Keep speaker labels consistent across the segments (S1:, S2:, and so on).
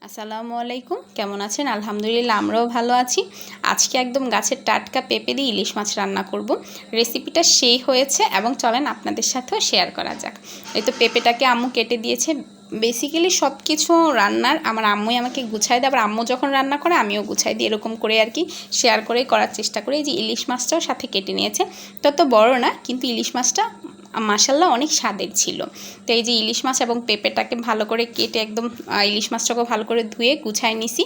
S1: আসসালামু আলাইকুম, কেমন আছেন? আলহামদুলিল্লাহ আমরাও ভালো আছি। আজকে একদম গাছের টাটকা পেঁপে দিয়ে ইলিশ মাছ রান্না করব। রেসিপিটা সেই হয়েছে এবং চলেন আপনাদের সাথেও শেয়ার করা যাক। এই তো পেঁপেটাকে আম্মু কেটে দিয়েছে। বেসিক্যালি সব কিছু রান্নার আমার আম্মুই আমাকে গুছাই দেয়, আবার আম্মু যখন রান্না করে আমিও গুছাই দিই, এরকম করে আর কি শেয়ার করেই করার চেষ্টা করি। এই যে ইলিশ মাছটাও সাথে কেটে নিয়েছে, তত বড় না কিন্তু ইলিশ মাছটা মাশাল্লাহ অনেক স্বাদের ছিল। তো এই যে ইলিশ মাছ এবং পেঁপেটাকে ভালো করে কেটে একদম ইলিশ মাছটাকে ভালো করে ধুয়ে গুছাই নিছি।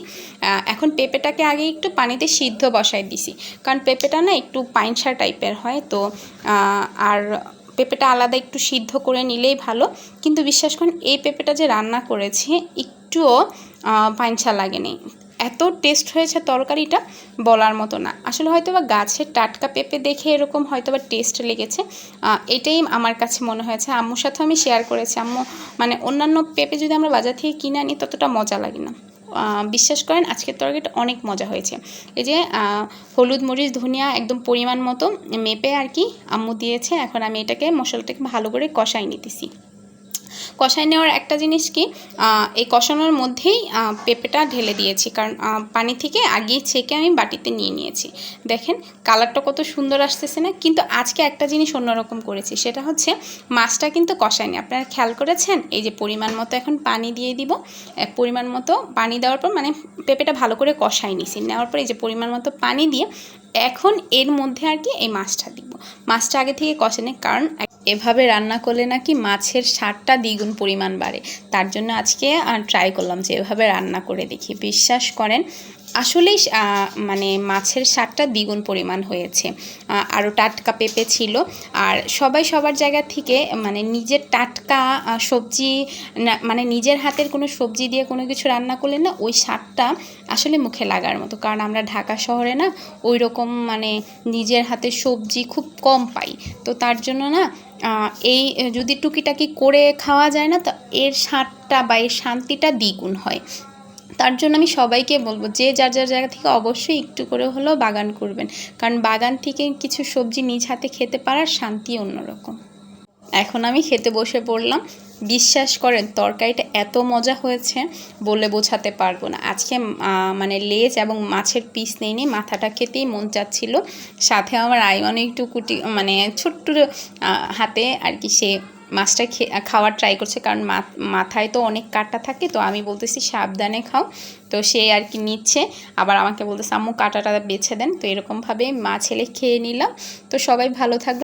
S1: এখন পেঁপেটাকে আগে একটু পানিতে সিদ্ধ বসাই দিছি, কারণ পেঁপেটা না একটু পাইনসা টাইপের হয়, তো আর পেঁপেটা আলাদা একটু সিদ্ধ করে নিলেই ভালো। কিন্তু বিশ্বাস করুন এই পেঁপেটা যে রান্না করেছি একটুও পাইনসা লাগেনি, এত টেস্ট হয়েছে তরকারিটা বলার মতো না। আসলে হয়তো বা গাছের টাটকা পেঁপে দেখে এরকম হয়তো বা টেস্ট লেগেছে, এটাই আমার কাছে মনে হয়েছে। আম্মুর সাথে আমি শেয়ার করেছি, আম্মু মানে অন্যান্য পেঁপে যদি আমরা বাজার থেকে কিনে আনি ততটা মজা লাগে না। বিশ্বাস করেন আজকের তরকারিটা অনেক মজা হয়েছে। এই যে হলুদ মরিচ ধনিয়া একদম পরিমাণ মতো মেপে আর কি আম্মু দিয়েছে। এখন আমি এটাকে মশলাটাকে ভালো করে কষাই নিতেছি। কষাই নেওয়ার একটা জিনিস কি, এই কষানোর মধ্যেই পেঁপেটা ঢেলে দিয়েছি, কারণ পানি থেকে আগেই ছেঁকে আমি বাটিতে নিয়ে নিয়েছি। দেখেন কালারটা কত সুন্দর আসতেছে না? কিন্তু আজকে একটা জিনিস অন্যরকম করেছি, সেটা হচ্ছে মাছটা কিন্তু কষায়নি। আপনারা খেয়াল করেছেন? এই যে পরিমাণ মতো এখন পানি দিয়ে দিব। পরিমাণ মতো পানি দেওয়ার পর মানে পেঁপেটা ভালো করে কষাই নিছি, নেওয়ার পর এই যে পরিমাণ মতো পানি দিয়ে এখন এর মধ্যে আর কি এই মাছটা দিব। মাছটা আগে থেকে কষানো, কারণ এভাবে রান্না করলে নাকি মাছের স্বাদটা দ্বিগুণ পরিমাণ বাড়ে। তার জন্য আজকে ট্রাই করলাম যে এভাবে রান্না করে দেখি। বিশ্বাস করেন আসলেই মানে মাছের স্বাদটা দ্বিগুণ পরিমাণ হয়েছে। আরও টাটকা পেঁপে ছিল। আর সবাই সবার জায়গা থেকে মানে নিজের টাটকা সবজি মানে নিজের হাতের কোনো সবজি দিয়ে কোনো কিছু রান্না করলে না ওই স্বাদটা আসলে মুখে লাগার মতো। কারণ আমরা ঢাকা শহরে না ওই রকম মানে নিজের হাতের সবজি খুব কম পাই, তো তার জন্য না এই যদি টুকিটাকি করে খাওয়া যায় না, তো এর স্বাদটা বা এর শান্তিটা দ্বিগুণ হয়। তার জন্য আমি সবাইকে বলবো যে যার যার জায়গা থেকে অবশ্যই একটু করে হলেও বাগান করবেন, কারণ বাগান থেকে কিছু সবজি নিজ হাতে খেতে পারার শান্তি অন্যরকম। এখন আমি খেতে বসে পড়লাম। বিশ্বাস করেন তরকারিটা এত মজা হয়েছে বলে বোঝাতে পারবো না। আজকে মানে লেজ এবং মাছের পিস নেই, মাথাটা খেতেই মন চাচ্ছিল। সাথে আমার আইমানও একটু কুটি মানে ছোট্ট হাতে আর কি সে মাছটা খাওয়ার ট্রাই করছে, কারণ মাথায় তো অনেক কাঁটা থাকে, তো আমি বলতেছি সাবধানে খাও, তো সে আর কি নিচ্ছে। আবার আমাকে বলতেছে আম্মু কাঁটাটা বেছে দেন। তো এরকমভাবে মা ছেলে খেয়ে নিলাম। তো সবাই ভালো থাকবে।